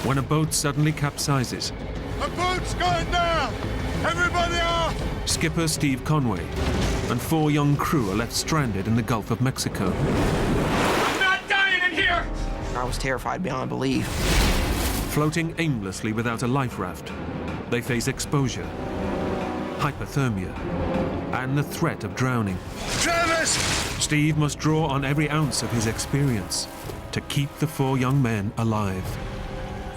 when a boat suddenly capsizes. The boat's going down! Everybody off! Skipper Steve Conway and 4 young crew are left stranded in the Gulf of Mexico. I'm not dying in here! I was terrified beyond belief. Floating aimlessly without a life raft, they face exposure, hypothermia, and the threat of drowning. Travis! Steve must draw on every ounce of his experience to keep the 4 young men alive.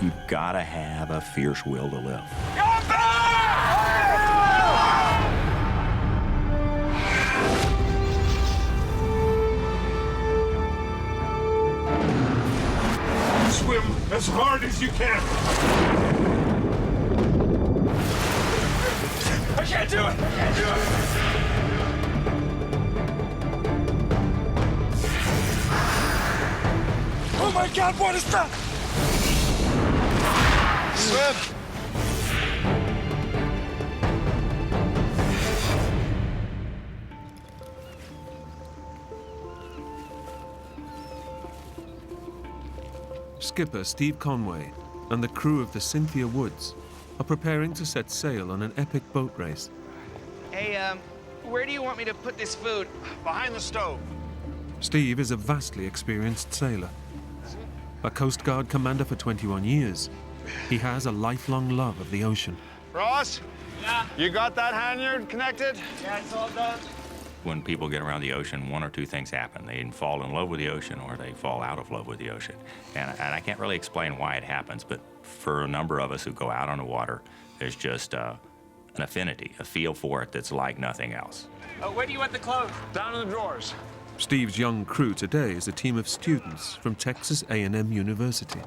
You've got to have a fierce will to live. Come back! Swim as hard as you can. I can't do it! I can't do it! Oh my God, what is that? Swim! Skipper Steve Conway and the crew of the Cynthia Woods are preparing to set sail on an epic boat race. Hey, where do you want me to put this food? Behind the stove. Steve is a vastly experienced sailor. A Coast Guard commander for 21 years, he has a lifelong love of the ocean. Ross? Yeah? You got that halyard connected? Yeah, it's all done. When people get around the ocean, one or two things happen. They either fall in love with the ocean or they fall out of love with the ocean. And I can't really explain why it happens, but for a number of us who go out on the water, there's just an affinity, a feel for it that's like nothing else. Where do you want the clothes? Down in the drawers. Steve's young crew today is a team of students from Texas A&M University.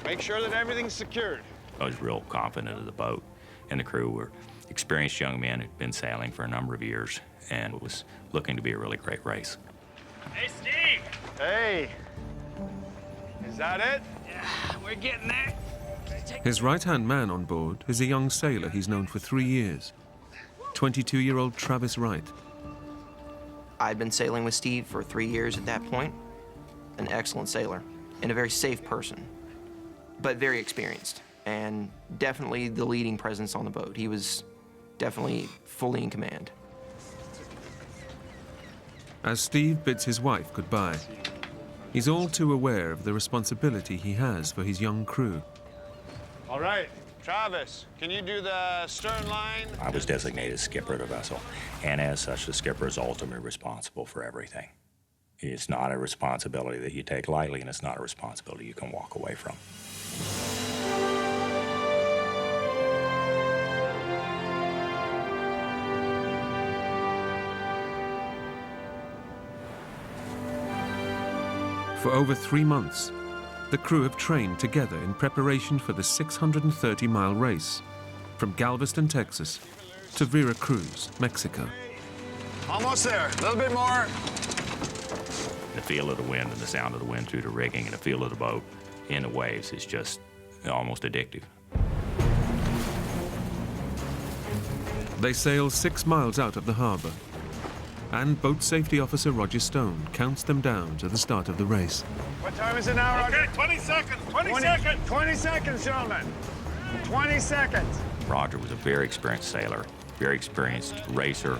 Make sure that everything's secured. I was real confident of the boat, and the crew were experienced young men who'd been sailing for a number of years, and it was looking to be a really great race. Hey, Steve! Hey. Is that it? Yeah, we're getting there. His right-hand man on board is a young sailor he's known for 3 years, 22-year-old Travis Wright. I'd been sailing with Steve for 3 years at that point. An excellent sailor and a very safe person, but very experienced and definitely the leading presence on the boat. He was definitely fully in command. As Steve bids his wife goodbye, he's all too aware of the responsibility he has for his young crew. All right. Travis, can you do the stern line? I was designated skipper of the vessel, and as such, the skipper is ultimately responsible for everything. It's not a responsibility that you take lightly, and it's not a responsibility you can walk away from. For over 3 months, the crew have trained together in preparation for the 630-mile race from Galveston, Texas to Veracruz, Mexico. Almost there. A little bit more. The feel of the wind and the sound of the wind through the rigging and the feel of the boat in the waves is just almost addictive. They sail 6 miles out of the harbor, and boat safety officer Roger Stone counts them down to the start of the race. What time is it now, Roger? Okay, 20 seconds, 20 seconds! 20 seconds, gentlemen. 20 seconds. Roger was a very experienced sailor, very experienced racer,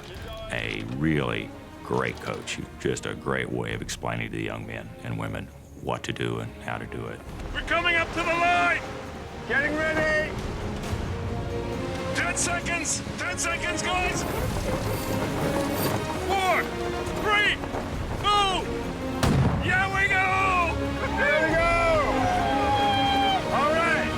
a really great coach. Just a great way of explaining to the young men and women what to do and how to do it. We're coming up to the line! Getting ready. 10 seconds! 10 seconds, guys! 4, 3, 2, yeah, we go! Here we go. All right.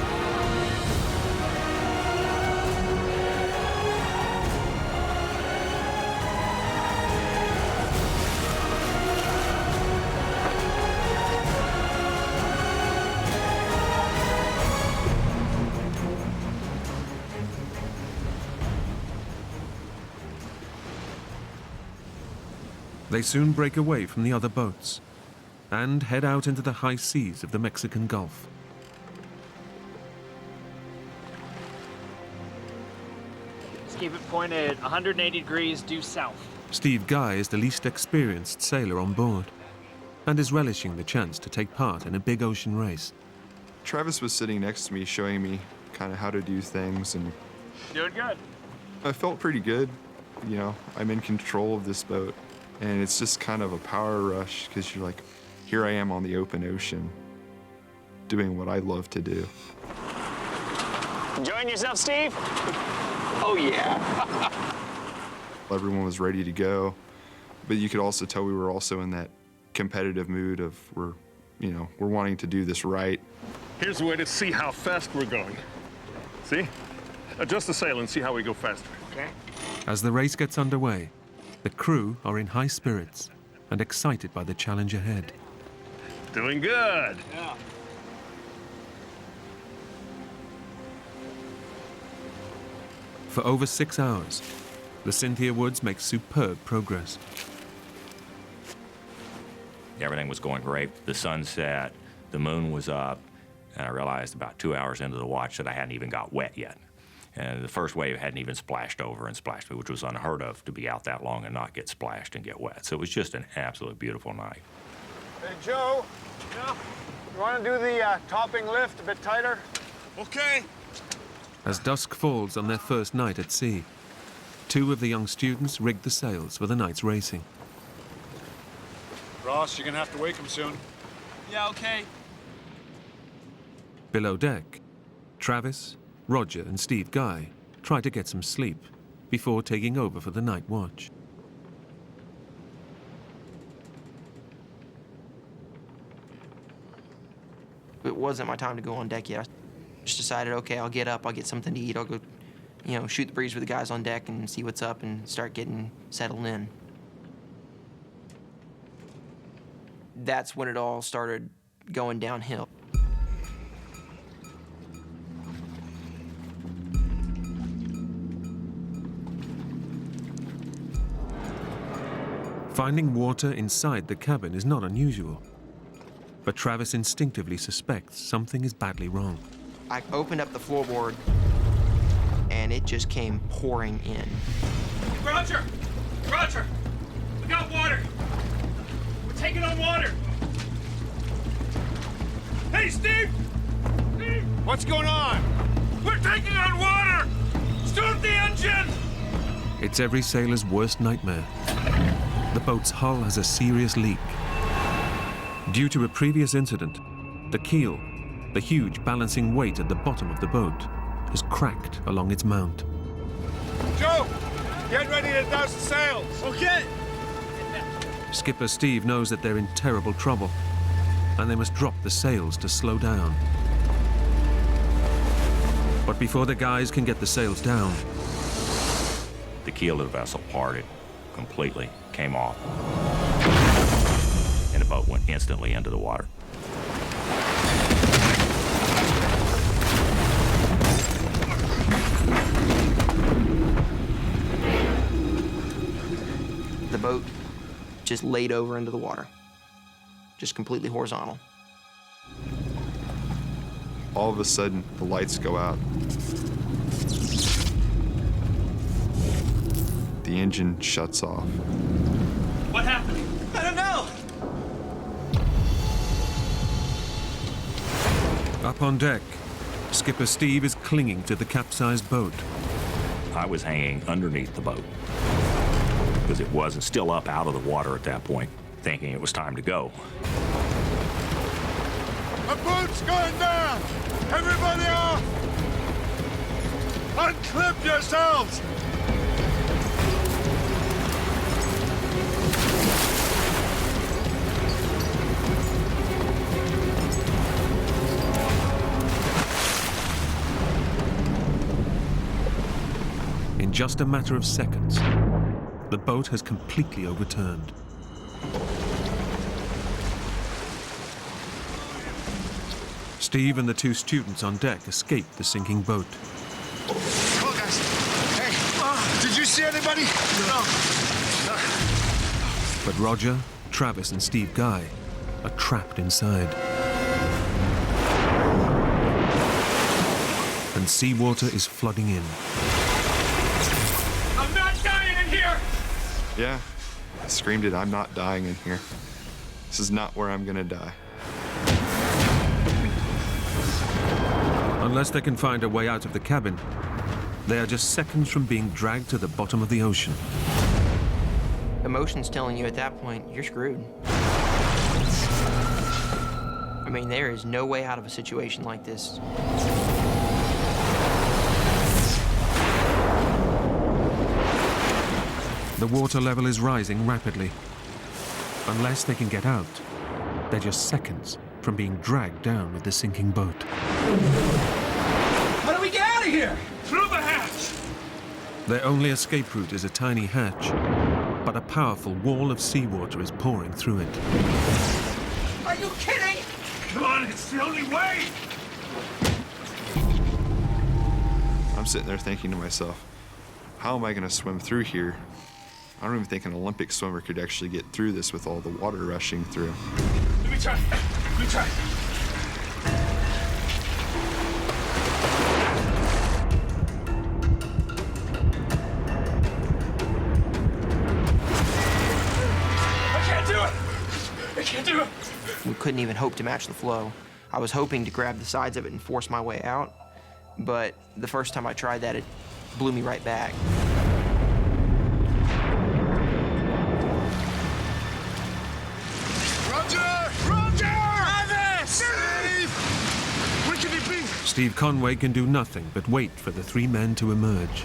They soon break away from the other boats and head out into the high seas of the Mexican Gulf. Just keep it pointed 180 degrees due south. Steve Guy is the least experienced sailor on board and is relishing the chance to take part in a big ocean race. Travis was sitting next to me, showing me kind of how to do things, and Doing good. I felt pretty good. You know, I'm in control of this boat, and it's just kind of a power rush because you're like, here I am on the open ocean, doing what I love to do. Enjoying yourself, Steve? Oh, yeah. Everyone was ready to go, but you could also tell we were also in that competitive mood of we're wanting to do this right. Here's a way to see how fast we're going. See? Adjust the sail and see how we go faster. Okay. As the race gets underway, the crew are in high spirits and excited by the challenge ahead. Doing good. Yeah. For over 6 hours, the Cynthia Woods make superb progress. Everything was going great. The sun set, the moon was up, and I realized about 2 hours into the watch that I hadn't even got wet yet. And the first wave hadn't even splashed over and splashed me, which was unheard of to be out that long and not get splashed and get wet. So it was just an absolutely beautiful night. Hey, Joe. Yeah. You want to do the topping lift a bit tighter? Okay. As dusk falls on their first night at sea, 2 of the young students rig the sails for the night's racing. Ross, you're going to have to wake him soon. Yeah, okay. Below deck, Travis, Roger, and Steve Guy try to get some sleep before taking over for the night watch. It wasn't my time to go on deck yet. I just decided, okay, I'll get up, I'll get something to eat, I'll go, shoot the breeze with the guys on deck and see what's up and start getting settled in. That's when it all started going downhill. Finding water inside the cabin is not unusual, but Travis instinctively suspects something is badly wrong. I opened up the floorboard, and it just came pouring in. Roger! Roger! We got water! We're taking on water! Hey, Steve! Steve! What's going on? We're taking on water! Start the engine! It's every sailor's worst nightmare. The boat's hull has a serious leak. Due to a previous incident, the keel, the huge balancing weight at the bottom of the boat, has cracked along its mount. Joe, get ready to douse the sails. Okay! Skipper Steve knows that they're in terrible trouble, and they must drop the sails to slow down. But before the guys can get the sails down, The keel of the vessel parted completely, came off, and the boat went instantly into the water. The boat just laid over into the water, just completely horizontal. All of a sudden, the lights go out. The engine shuts off. What happened? I don't know. up on deck, Skipper Steve is clinging to the capsized boat. I was hanging underneath the boat because it wasn't still up out of the water at that point, thinking it was time to go. The boat's going down! Everybody off! Unclip yourselves! In just a matter of seconds, the boat has completely overturned. Steve and the two students on deck escape the sinking boat. Come on, guys. Hey, did you see anybody? No. But Roger, Travis, and Steve Guy are trapped inside. And seawater is flooding in. I'm not dying in here! Yeah, I screamed it, I'm not dying in here. This is not where I'm gonna die. Unless they can find a way out of the cabin, they are just seconds from being dragged to the bottom of the ocean. Emotion's telling you at that point, you're screwed. I mean, there is no way out of a situation like this. The water level is rising rapidly. Unless they can get out, they're just seconds from being dragged down with the sinking boat. How do we get out of here? Through the hatch! Their only escape route is a tiny hatch, but a powerful wall of seawater is pouring through it. Are you kidding? Come on, it's the only way! I'm sitting there thinking to myself, how am I going to swim through here? I don't even think an Olympic swimmer could actually get through this with all the water rushing through. Let me try. Let me try. I can't do it! I can't do it! We couldn't even hope to match the flow. I was hoping to grab the sides of it and force my way out, but the first time I tried that, it blew me right back. Steve Conway can do nothing but wait for the three men to emerge.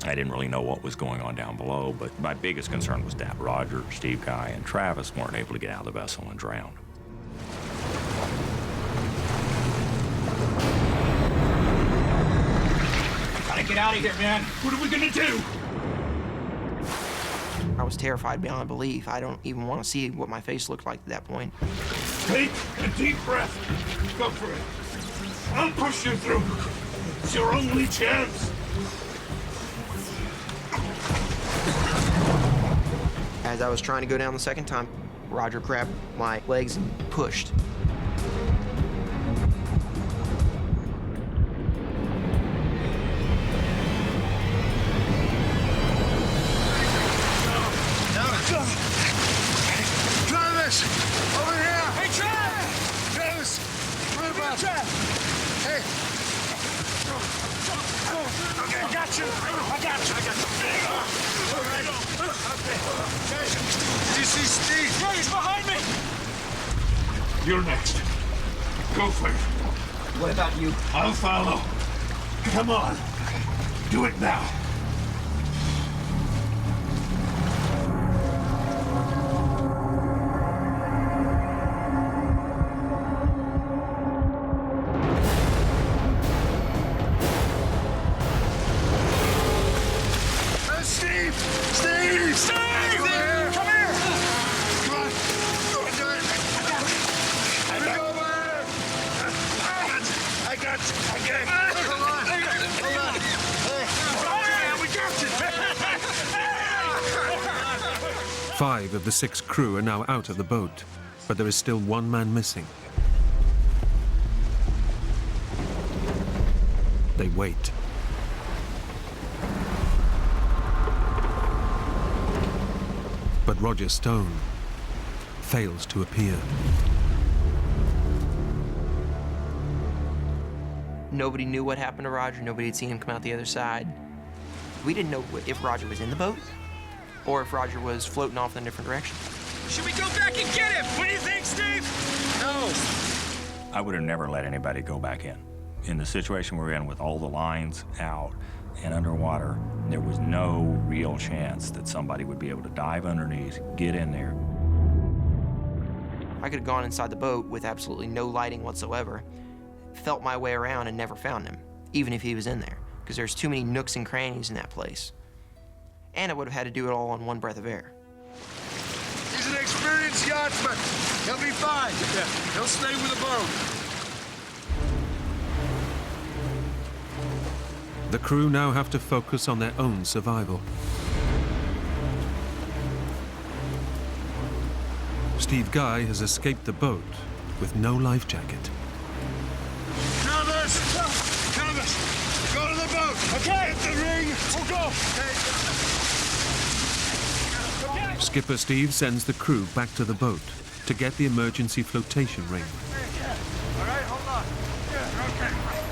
I didn't really know what was going on down below, but my biggest concern was that Roger, Steve Guy, and Travis weren't able to get out of the vessel and drown. Gotta get out of here, man. What are we gonna do? I was terrified beyond belief. I don't even want to see what my face looked like at that point. Take a deep breath. Go for it. I'll push you through. It's your only chance. As I was trying to go down the second time, Roger grabbed my legs and pushed. Travis! Over here! Hey, Travis! Travis! What about Travis? Hey! Okay, I got you! I got you! All right. Okay. Did you see Steve? Yeah, he's behind me! You're next. Go for it. What about you? I'll follow. Come on. Do it now. Steve! Steve! Steve! Come here! Come on! Do it! Bring over! I got you! Okay. Hold on! Hold on! Hey! We got you! 5 of the 6 crew are now out of the boat, but there is still one man missing. They wait. But Roger Stone fails to appear. Nobody knew what happened to Roger. Nobody had seen him come out the other side. We didn't know if Roger was in the boat or if Roger was floating off in a different direction. Should we go back and get him? What do you think, Steve? No! I would have never let anybody go back in. In the situation we're in with all the lines out and underwater, there was no real chance that somebody would be able to dive underneath, get in there. I could have gone inside the boat with absolutely no lighting whatsoever, felt my way around and never found him, even if he was in there, because there's too many nooks and crannies in that place. And I would have had to do it all on one breath of air. He's an experienced yachtsman. He'll be fine. He'll stay with the boat. The crew now have to focus on their own survival. Steve Guy has escaped the boat with no life jacket. Travis! Travis! Go to the boat! Okay! Hit the ring! We'll go! Okay. Skipper Steve sends the crew back to the boat to get the emergency flotation ring. All right, hold on. Yeah, okay.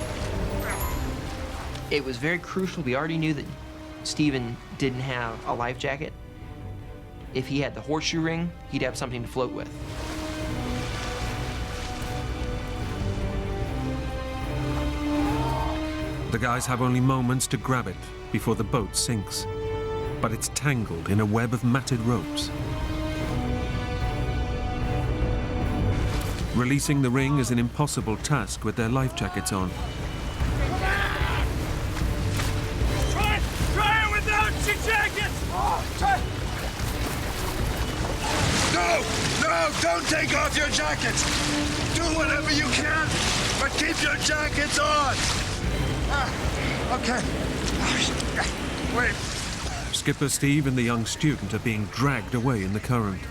It was very crucial. We already knew that Stephen didn't have a life jacket. If he had the horseshoe ring, he'd have something to float with. The guys have only moments to grab it before the boat sinks, but it's tangled in a web of matted ropes. Releasing the ring is an impossible task with their life jackets on. Try it without your jackets! No, don't take off your jackets! Do whatever you can, but keep your jackets on! Okay. Wait. Skipper Steve and the young student are being dragged away in the current.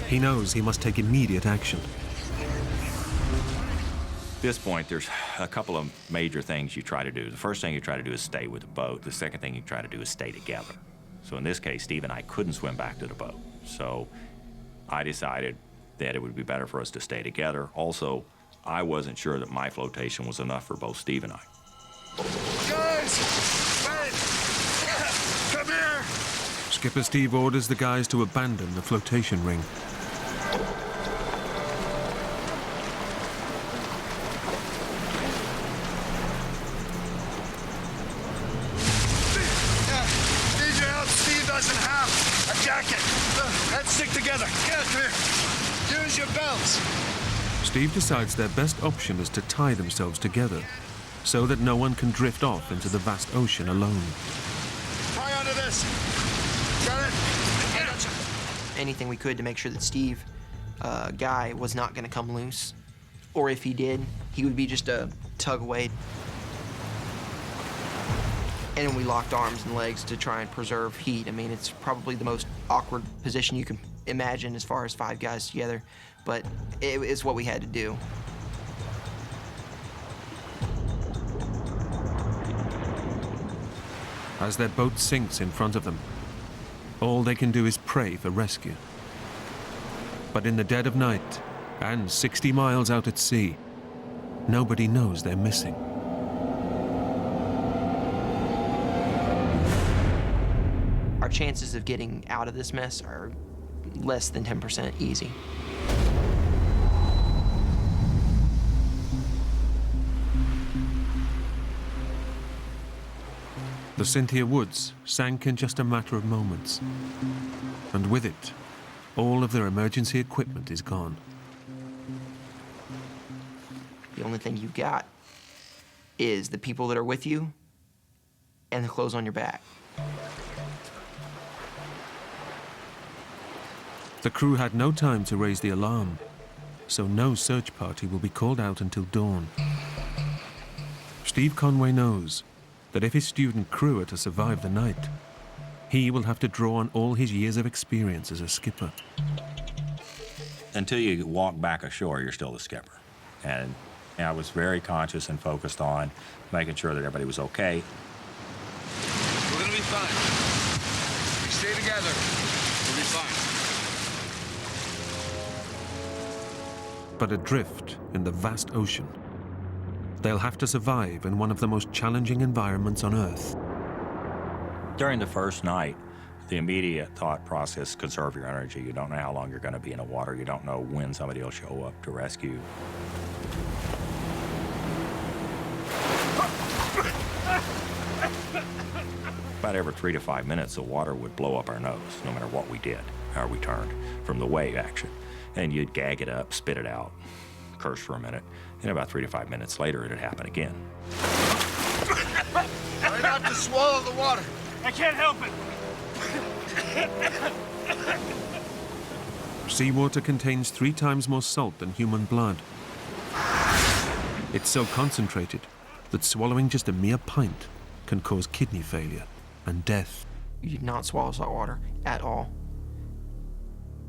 He knows he must take immediate action. At this point, there's a couple of major things you try to do. The first thing you try to do is stay with the boat. The second thing you try to do is stay together. So in this case, Steve and I couldn't swim back to the boat. So I decided that it would be better for us to stay together. Also, I wasn't sure that my flotation was enough for both Steve and I. Guys! Wait! Come here! Skipper Steve orders the guys to abandon the flotation ring. Need your help. Steve doesn't have a jacket. Let's stick together. Come here. Use your belts. Steve decides their best option is to tie themselves together so that no one can drift off into the vast ocean alone. Try onto this. Got it? Yeah. Anything we could to make sure that Steve, Guy, was not going to come loose. Or if he did, he would be just a tug away. And we locked arms and legs to try and preserve heat. I mean, it's probably the most awkward position you can imagine as far as 5 guys together, but it's what we had to do. As their boat sinks in front of them, all they can do is pray for rescue. But in the dead of night, and 60 miles out at sea, nobody knows they're missing. Our chances of getting out of this mess are less than 10% easy. The Cynthia Woods sank in just a matter of moments. And with it, all of their emergency equipment is gone. The only thing you've got is the people that are with you and the clothes on your back. The crew had no time to raise the alarm, so no search party will be called out until dawn. Steve Conway knows that if his student crew are to survive the night, he will have to draw on all his years of experience as a skipper. Until you walk back ashore, you're still the skipper. And I was very conscious and focused on making sure that everybody was okay. We're gonna be fine. We stay together. We'll be fine. But adrift in the vast ocean, they'll have to survive in one of the most challenging environments on Earth. During the first night, the immediate thought process, conserve your energy. You don't know how long you're going to be in the water. You don't know when somebody will show up to rescue you. About every 3 to 5 minutes, the water would blow up our nose, no matter what we did, how we turned from the wave action. And you'd gag it up, spit it out, curse for a minute, and about 3 to 5 minutes later, it'd happen again. Try not to swallow the water. I can't help it. Seawater contains 3 times more salt than human blood. It's so concentrated that swallowing just a mere pint can cause kidney failure and death. You do not swallow salt water at all.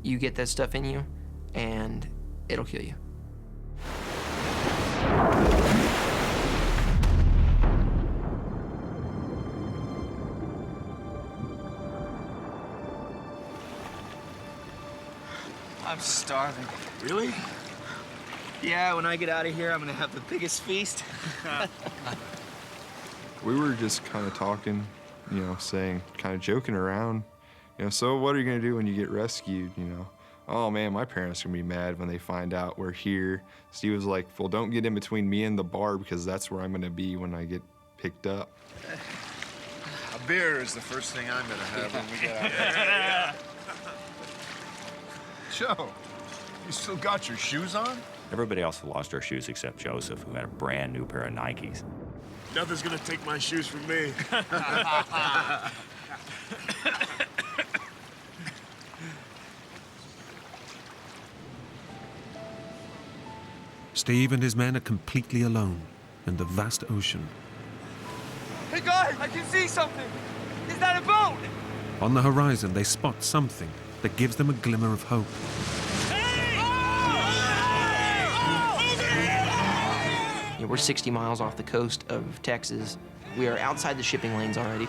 You get that stuff in you, and it'll kill you. I'm starving. Really? Yeah, when I get out of here, I'm gonna have the biggest feast. We were just kind of talking, you know, saying, kind of joking around, you know, so what are you gonna do when you get rescued, you know? Oh man, my parents are gonna be mad when they find out we're here. Steve was like, well, don't get in between me and the bar because that's where I'm gonna be when I get picked up. A beer is the first thing I'm gonna have when we get out there. Joe, you still got your shoes on? Everybody else had lost their shoes except Joseph, who had a brand new pair of Nikes. Nothing's gonna take my shoes from me. Steve and his men are completely alone in the vast ocean. Hey guys, I can see something. Is that a boat? On the horizon, they spot something that gives them a glimmer of hope. You know, we're 60 miles off the coast of Texas. We are outside the shipping lanes already.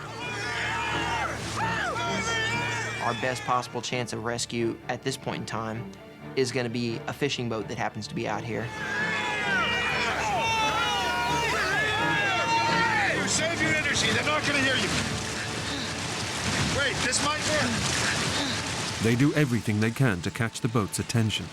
Our best possible chance of rescue at this point in time is going to be a fishing boat that happens to be out here. Save your energy, they're not gonna hear you. Wait, this might work. They do everything they can to catch the boat's attention.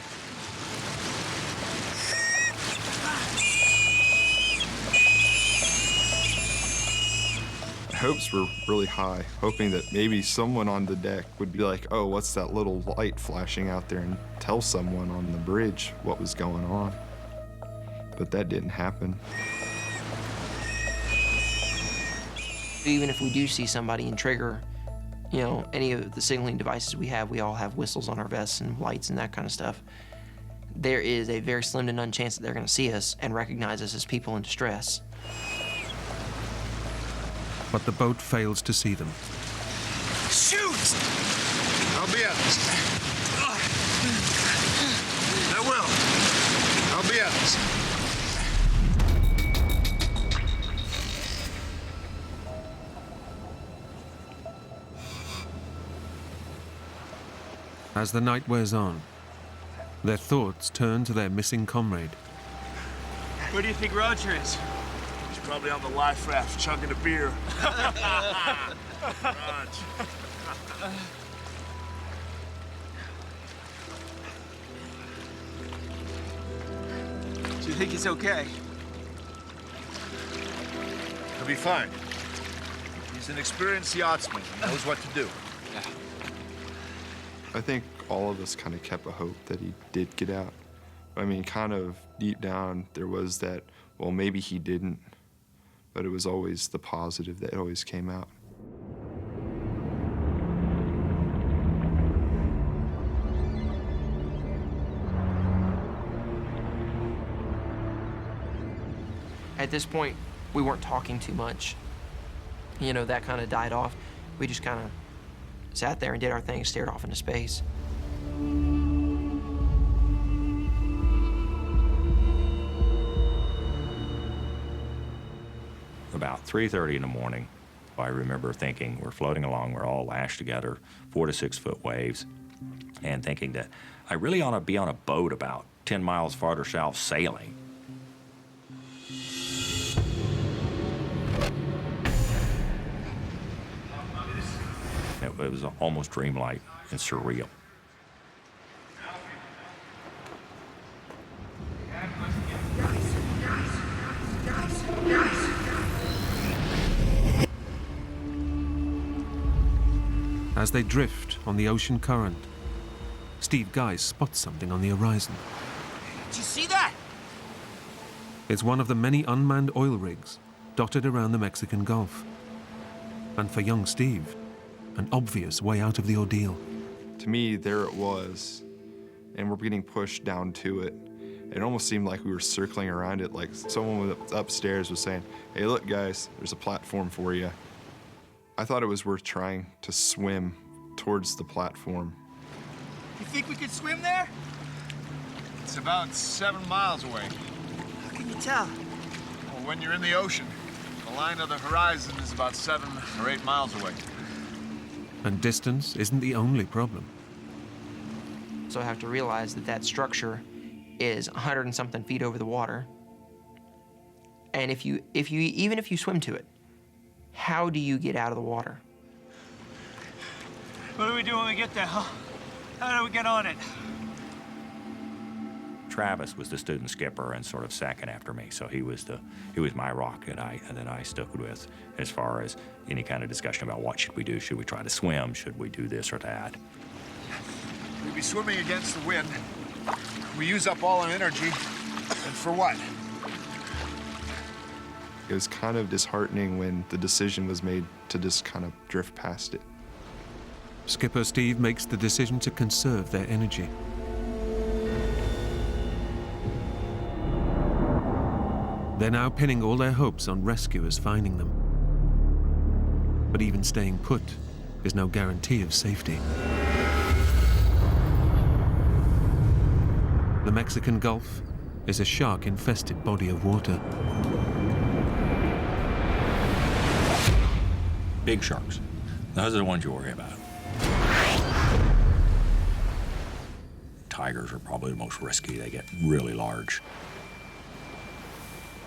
Hopes were really high, hoping that maybe someone on the deck would be like, oh, what's that little light flashing out there, and tell someone on the bridge what was going on. But that didn't happen. Even if we do see somebody and trigger, you know, any of the signaling devices we all have whistles on our vests and lights and that kind of stuff. There is a very slim to none chance that they're going to see us and recognize us as people in distress. But the boat fails to see them. Shoot! I'll be honest. I will. I'll be honest. As the night wears on, their thoughts turn to their missing comrade. Where do you think Roger is? He's probably on the life raft, chugging a beer. Raj. Do you think he's okay? He'll be fine. He's an experienced yachtsman. He knows what to do. I think all of us kind of kept a hope that he did get out. I mean, kind of deep down, there was that, well, maybe he didn't, but it was always the positive that always came out. At this point, we weren't talking too much. You know, that kind of died off. We just kind of sat there and did our thing, stared off into space. About 3:30 in the morning, I remember thinking, we're floating along, we're all lashed together, 4 to 6 foot waves, and thinking that I really ought to be on a boat about 10 miles farther south sailing. It was almost dreamlike and surreal. As they drift on the ocean current, Steve Guy spots something on the horizon. Did you see that? It's one of the many unmanned oil rigs dotted around the Mexican Gulf. And for young Steve, an obvious way out of the ordeal. To me, there it was, and we're getting pushed down to it. It almost seemed like we were circling around it, like someone upstairs was saying, hey, look, guys, there's a platform for you. I thought it was worth trying to swim towards the platform. You think we could swim there? It's about 7 miles away. How can you tell? Well, when you're in the ocean, the line of the horizon is about 7 or 8 miles away. And distance isn't the only problem. So I have to realize that that structure is 100 and something feet over the water. And even if you swim to it, how do you get out of the water? What do we do when we get there, huh? How do we get on it? Travis was the student skipper and sort of second after me, so he was my rock that I stuck with as far as any kind of discussion about what should we do. Should we try to swim? Should we do this or that? We'd be swimming against the wind. We use up all our energy. And for what? It was kind of disheartening when the decision was made to just kind of drift past it. Skipper Steve makes the decision to conserve their energy. They're now pinning all their hopes on rescuers finding them. But even staying put is no guarantee of safety. The Mexican Gulf is a shark-infested body of water. Big sharks. Those are the ones you worry about. Tigers are probably the most risky. They get really large.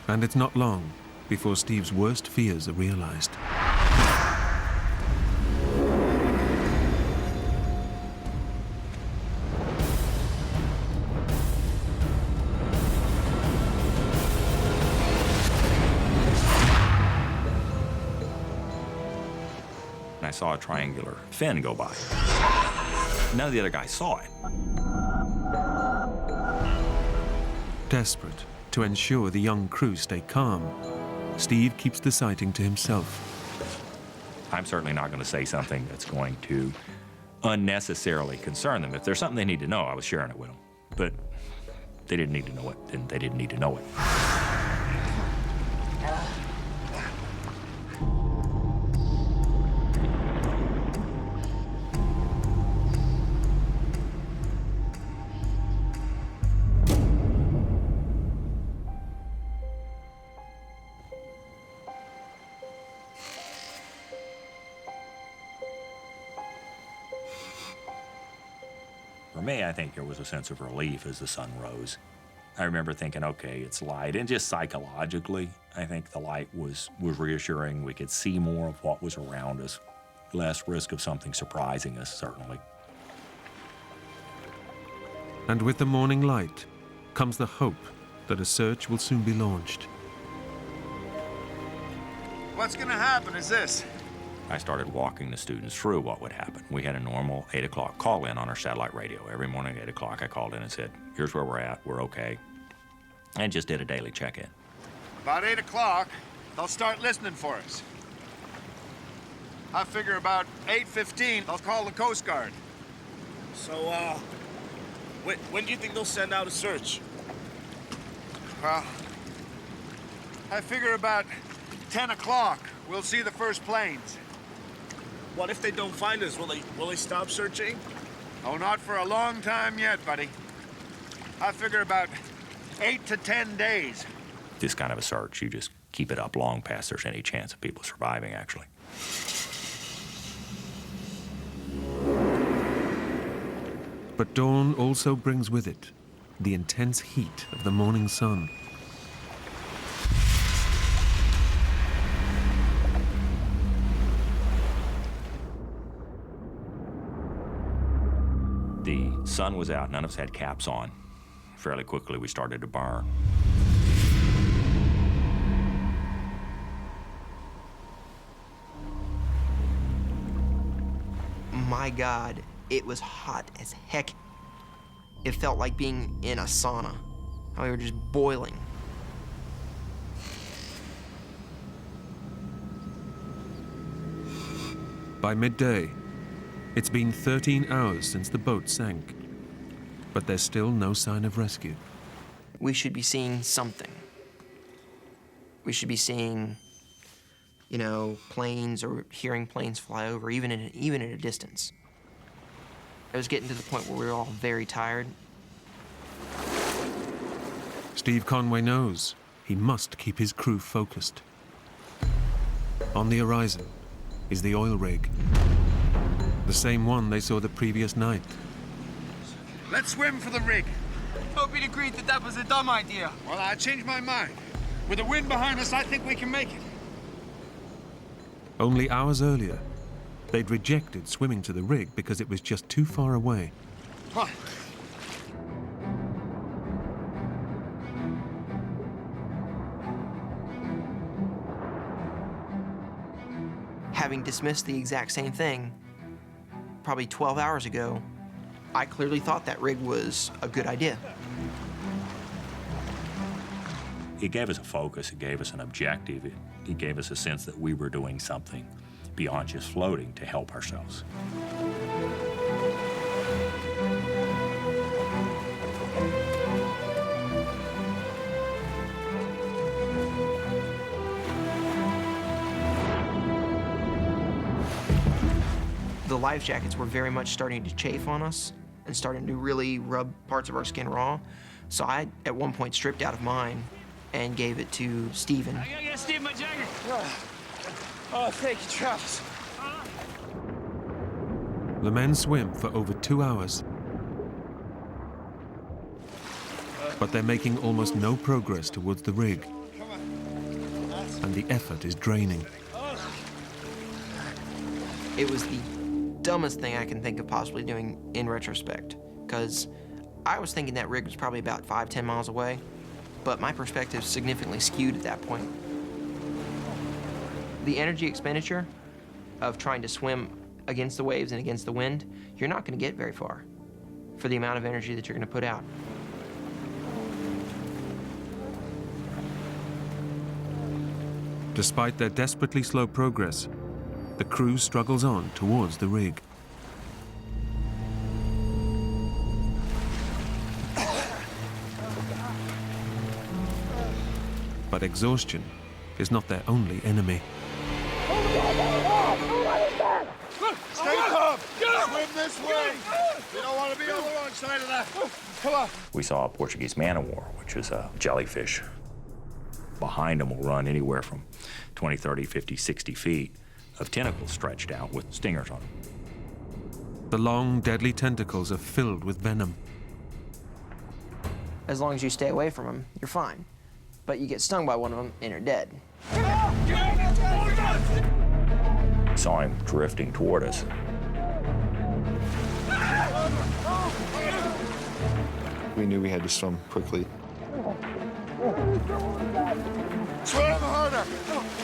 And it's not long before Steve's worst fears are realized. And I saw a triangular fin go by. None of the other guys saw it. Desperate to ensure the young crew stay calm, Steve keeps the sighting to himself. I'm certainly not going to say something that's going to unnecessarily concern them. If there's something they need to know, I was sharing it with them. But they didn't need to know it, then they didn't need to know it. For me, I think there was a sense of relief as the sun rose. I remember thinking, okay, it's light. And just psychologically, I think the light was reassuring. We could see more of what was around us. Less risk of something surprising us, certainly. And with the morning light comes the hope that a search will soon be launched. What's gonna happen is this. I started walking the students through what would happen. We had a normal 8 o'clock call-in on our satellite radio. Every morning at 8 o'clock, I called in and said, here's where we're at, we're okay. And just did a daily check-in. About 8 o'clock, they'll start listening for us. I figure about 8:15, they'll call the Coast Guard. So, when do you think they'll send out a search? Well, I figure about 10 o'clock, we'll see the first planes. What if they don't find us? Will they stop searching? Oh, not for a long time yet, buddy. I figure about 8 to 10 days. This kind of a search, you just keep it up long past there's any chance of people surviving, actually. But dawn also brings with it the intense heat of the morning sun. The sun was out, none of us had caps on. Fairly quickly, we started to burn. My God, it was hot as heck. It felt like being in a sauna. How we were just boiling. By midday, it's been 13 hours since the boat sank, but there's still no sign of rescue. We should be seeing something. We should be seeing, you know, planes or hearing planes fly over, even at a distance. It was getting to the point where we were all very tired. Steve Conway knows he must keep his crew focused. On the horizon is the oil rig, the same one they saw the previous night. Let's swim for the rig. Hope you'd agreed that that was a dumb idea. Well, I changed my mind. With the wind behind us, I think we can make it. Only hours earlier, they'd rejected swimming to the rig because it was just too far away. Come on. Having dismissed the exact same thing probably 12 hours ago, I clearly thought that rig was a good idea. It gave us a focus, it gave us an objective, it gave us a sense that we were doing something beyond just floating to help ourselves. The life jackets were very much starting to chafe on us and starting to really rub parts of our skin raw. So I, at one point, stripped out of mine and gave it to Steven. I gotta get Steve my jacket. Oh, thank you, Travis. The men swim for over 2 hours. But they're making almost no progress towards the rig. And the effort is draining. It was the dumbest thing I can think of possibly doing in retrospect, because I was thinking that rig was probably about 5-10 miles away, but my perspective significantly skewed at that point. The energy expenditure of trying to swim against the waves and against the wind, you're not going to get very far for the amount of energy that you're going to put out. Despite their desperately slow progress, the crew struggles on towards the rig. But exhaustion is not their only enemy. Stay calm. Swim this way. You don't want to be on the wrong side of that. Come on. We saw a Portuguese man-of-war, which is a jellyfish. Behind them will run anywhere from 20, 30, 50, 60 feet of tentacles stretched out with stingers on them. The long, deadly tentacles are filled with venom. As long as you stay away from them, you're fine. But you get stung by one of them and you're dead. We saw him drifting toward us. We knew we had to swim quickly. Swim harder.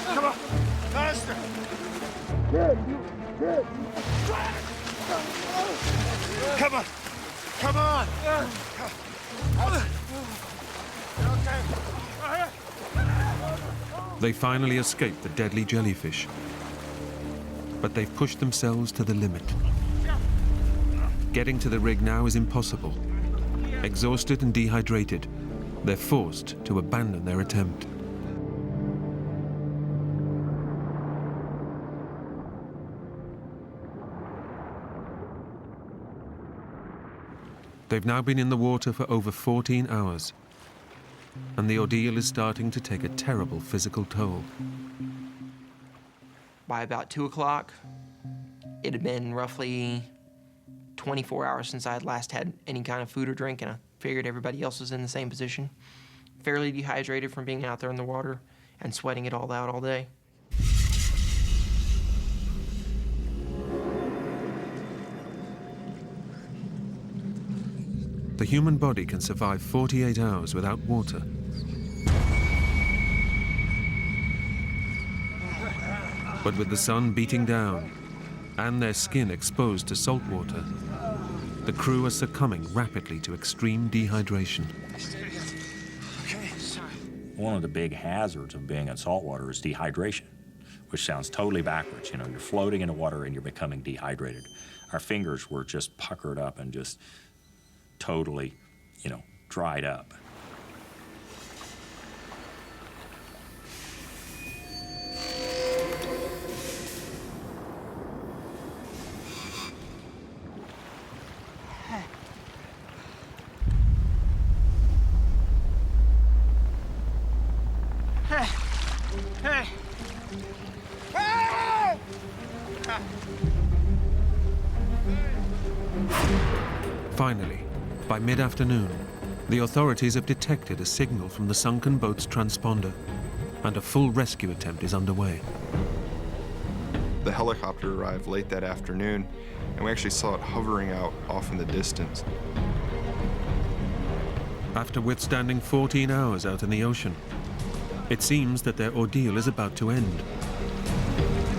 Come on. Faster. Come on. Come on. Okay. They finally escape the deadly jellyfish. But they've pushed themselves to the limit. Getting to the rig now is impossible. Exhausted and dehydrated, they're forced to abandon their attempt. They've now been in the water for over 14 hours, and the ordeal is starting to take a terrible physical toll. By about 2 o'clock, it had been roughly 24 hours since I had last had any kind of food or drink, and I figured everybody else was in the same position. Fairly dehydrated from being out there in the water and sweating it all out all day. The human body can survive 48 hours without water. But with the sun beating down and their skin exposed to salt water, the crew are succumbing rapidly to extreme dehydration. One of the big hazards of being in saltwater is dehydration, which sounds totally backwards. You know, you're floating in the water and you're becoming dehydrated. Our fingers were just puckered up and just totally, you know, dried up. Hey! Finally, by mid-afternoon, The authorities have detected a signal from the sunken boat's transponder, and a full rescue attempt is underway. The helicopter arrived late that afternoon, and we actually saw it hovering out off in the distance. After withstanding 14 hours out in the ocean, it seems that their ordeal is about to end.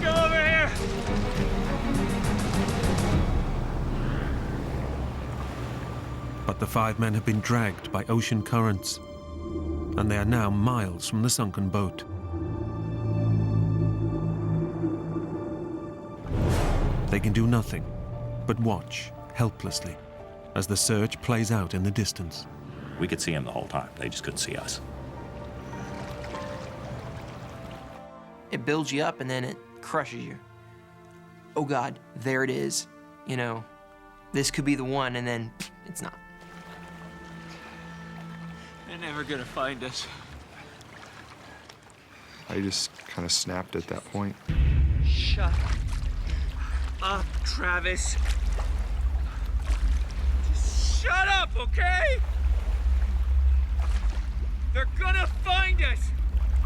Go over here! But the 5 men have been dragged by ocean currents, and they are now miles from the sunken boat. They can do nothing but watch helplessly as the search plays out in the distance. We could see them the whole time. They just couldn't see us. It builds you up and then it crushes you. Oh God, there it is. You know, this could be the one, and then it's not. They're never gonna find us. I just kind of snapped at that point. Shut up, Travis. Just shut up, okay? They're gonna find us.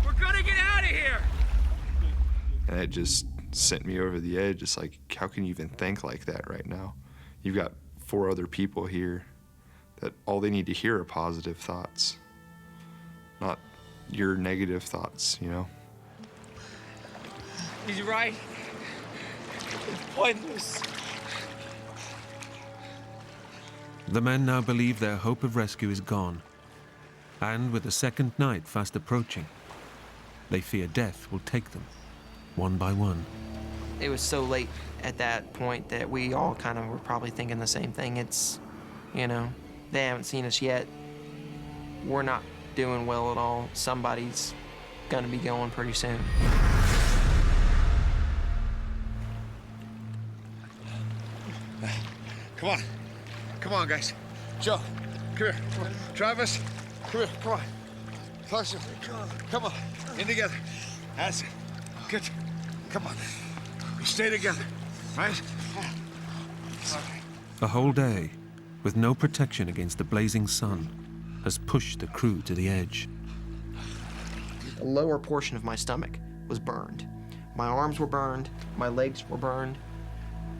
We're gonna get out of here. And it just sent me over the edge. It's like, how can you even think like that right now? You've got 4 other people here that all they need to hear are positive thoughts, not your negative thoughts, you know? He's right. It's pointless. The men now believe their hope of rescue is gone, and with the second night fast approaching, they fear death will take them one by one. It was so late at that point that we all kind of were probably thinking the same thing. It's, you know, they haven't seen us yet. We're not doing well at all. Somebody's gonna be going pretty soon. Come on. Come on, guys. Joe, come here. Come on. Travis, come here. Come on. Closer. Come on. In together. That's it. Good. Come on. We stay together, right? A whole day, with no protection against the blazing sun, has pushed the crew to the edge. The lower portion of my stomach was burned. My arms were burned, my legs were burned,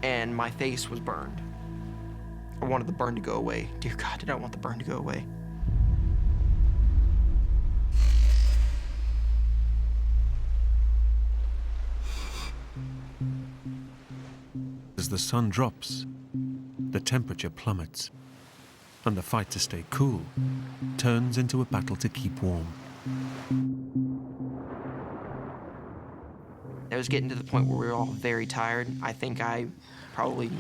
and my face was burned. I wanted the burn to go away. Dear God, did I want the burn to go away? As the sun drops, the temperature plummets, and the fight to stay cool turns into a battle to keep warm. It was getting to the point where we were all very tired. I think I probably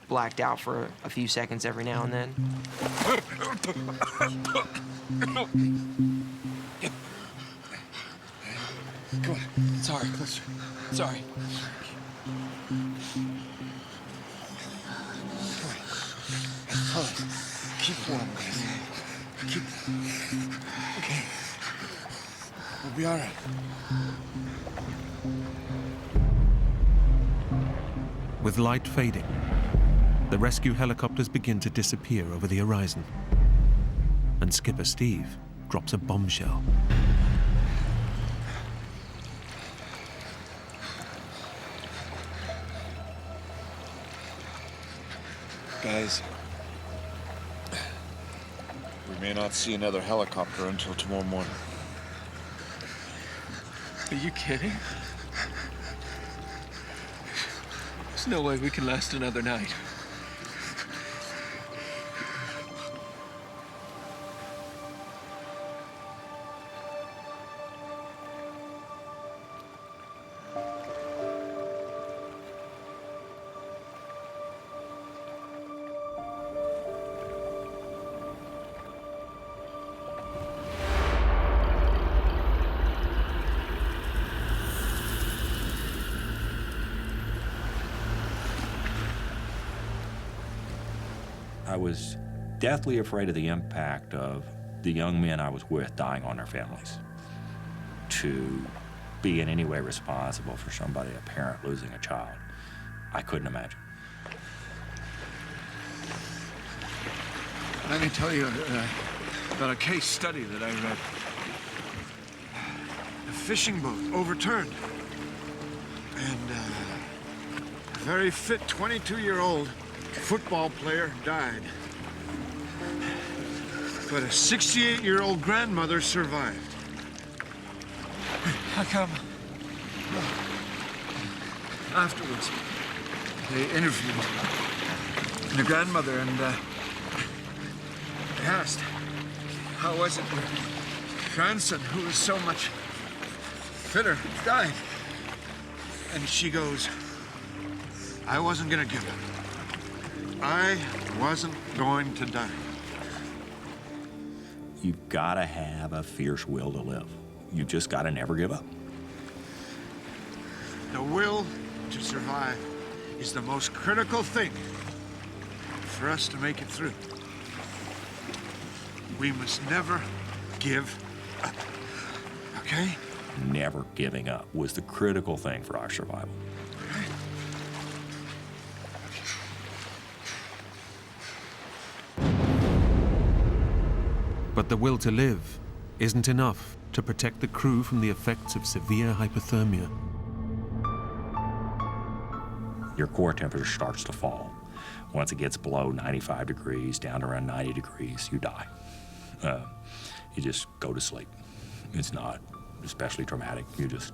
blacked out for a few seconds every now and then. Come on. Sorry, closer. Sorry. Come on. Keep warm, guys. Keep... Okay. We'll be all right. With light fading, the rescue helicopters begin to disappear over the horizon, and Skipper Steve drops a bombshell. Guys, we may not see another helicopter until tomorrow morning. Are you kidding? There's no way we can last another night. I was deathly afraid of the impact of the young men I was with dying on their families. To be in any way responsible for somebody, a parent, losing a child, I couldn't imagine. Let me tell you about a case study that I read. A fishing boat overturned. And a very fit 22-year-old football player died. But a 68-year-old grandmother survived. How come? Afterwards, they interviewed the grandmother and they asked, how was it your grandson, who was so much fitter, died? And she goes, I wasn't gonna give up. I wasn't going to die. You've got to have a fierce will to live. You've just got to never give up. The will to survive is the most critical thing for us to make it through. We must never give up, okay? Never giving up was the critical thing for our survival. But the will to live isn't enough to protect the crew from the effects of severe hypothermia. Your core temperature starts to fall. Once it gets below 95 degrees, down to around 90 degrees, you die. You just go to sleep. It's not especially traumatic. You just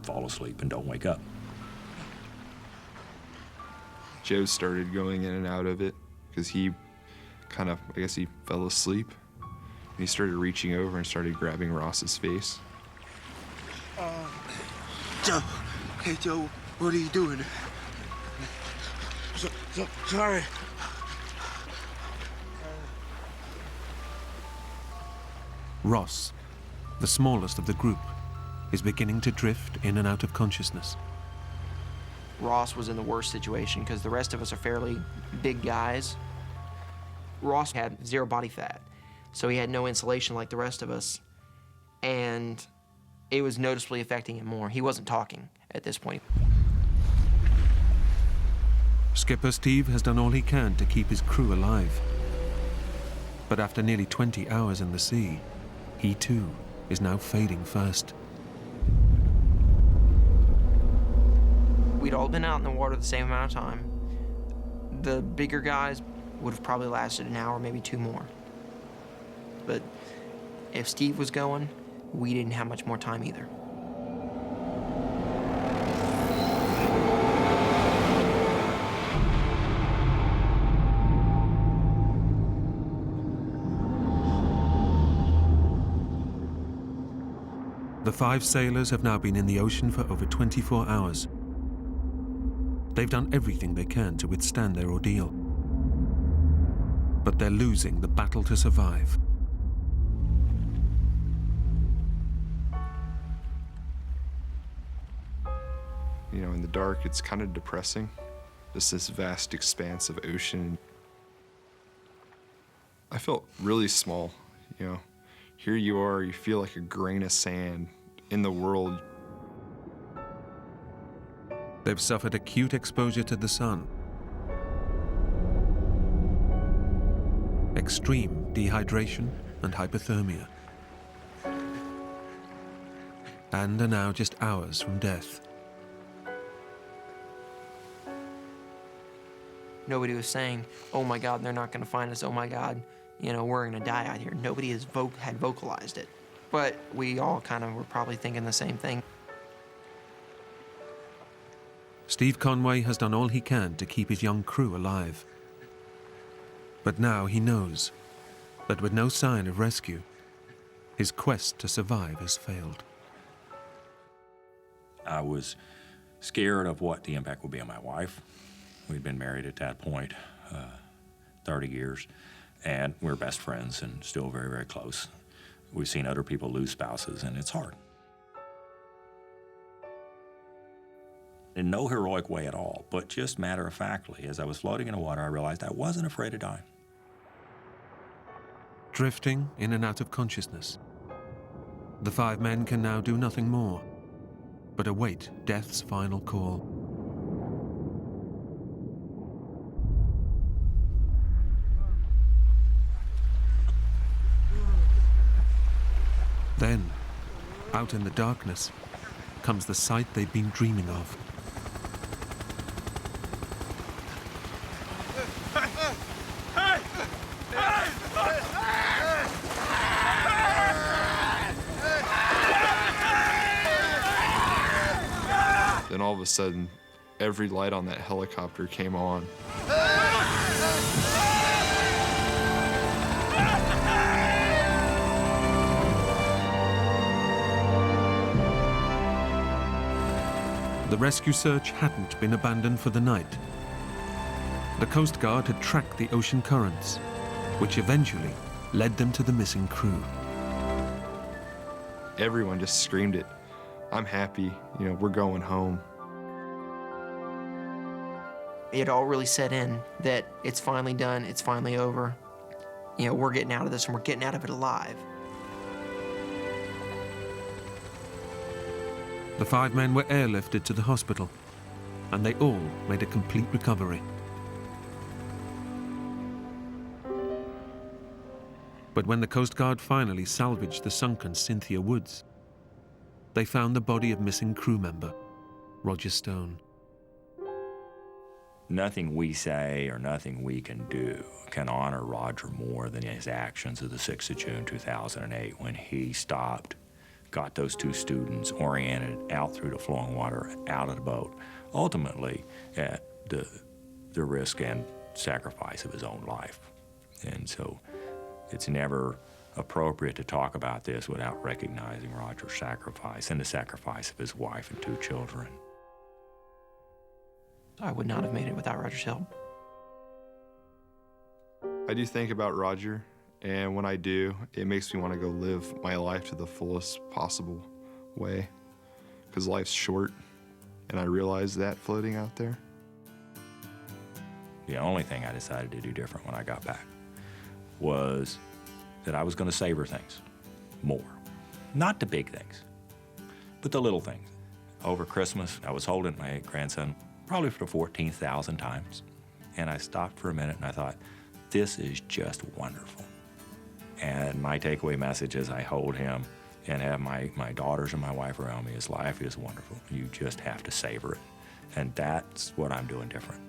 fall asleep and don't wake up. Joe started going in and out of it because he kind of, I guess he fell asleep. And he started reaching over and started grabbing Ross's face. Joe. Hey, Joe, what are you doing? Sorry. Ross, the smallest of the group, is beginning to drift in and out of consciousness. Ross was in the worst situation because the rest of us are fairly big guys. Ross had zero body fat, so he had no insulation like the rest of us, and it was noticeably affecting him more. He wasn't talking at this point. Skipper Steve has done all he can to keep his crew alive. But after nearly 20 hours in the sea, he too is now fading fast. We'd all been out in the water the same amount of time. The bigger guys would have probably lasted an hour, maybe two more. But if Steve was going, we didn't have much more time either. The 5 sailors have now been in the ocean for over 24 hours. They've done everything they can to withstand their ordeal. But they're losing the battle to survive. You know, in the dark, it's kind of depressing. Just this vast expanse of ocean. I felt really small, you know. Here you are, you feel like a grain of sand in the world. They've suffered acute exposure to the sun, extreme dehydration and hypothermia, and are now just hours from death. Nobody was saying, oh my God, they're not gonna find us, oh my God, you know, we're gonna die out here. Nobody had vocalized it. But we all kind of were probably thinking the same thing. Steve Conway has done all he can to keep his young crew alive. But now he knows that with no sign of rescue, his quest to survive has failed. I was scared of what the impact would be on my wife. We'd been married at that point 30 years, and we're best friends and still very, very close. We've seen other people lose spouses, and it's hard. In no heroic way at all, but just matter-of-factly, as I was floating in the water, I realized I wasn't afraid of dying. Drifting in and out of consciousness, the 5 men can now do nothing more but await death's final call. out in the darkness comes the sight they've been dreaming of. Then all of a sudden, every light on that helicopter came on. The rescue search hadn't been abandoned for the night. The Coast Guard had tracked the ocean currents, which eventually led them to the missing crew. Everyone just screamed it. I'm happy, we're going home. It all really set in that it's finally done, it's finally over. We're getting out of this and we're getting out of it alive. The 5 men were airlifted to the hospital, and they all made a complete recovery. But when the Coast Guard finally salvaged the sunken Cynthia Woods, they found the body of missing crew member Roger Stone. Nothing we say or nothing we can do can honor Roger more than his actions of the 6th of June 2008 when he stopped, got those 2 students oriented out through the flowing water, out of the boat, ultimately at the risk and sacrifice of his own life. And so it's never appropriate to talk about this without recognizing Roger's sacrifice and the sacrifice of his wife and 2 children. I would not have made it without Roger's help. I do think about Roger, and when I do, it makes me want to go live my life to the fullest possible way, because life's short, and I realize that floating out there. The only thing I decided to do different when I got back was that I was going to savor things more. Not the big things, but the little things. Over Christmas, I was holding my grandson probably for the 14,000th times, and I stopped for a minute and I thought, this is just wonderful. And my takeaway message as I hold him and have my daughters and my wife around me is life is wonderful. You just have to savor it. And that's what I'm doing different.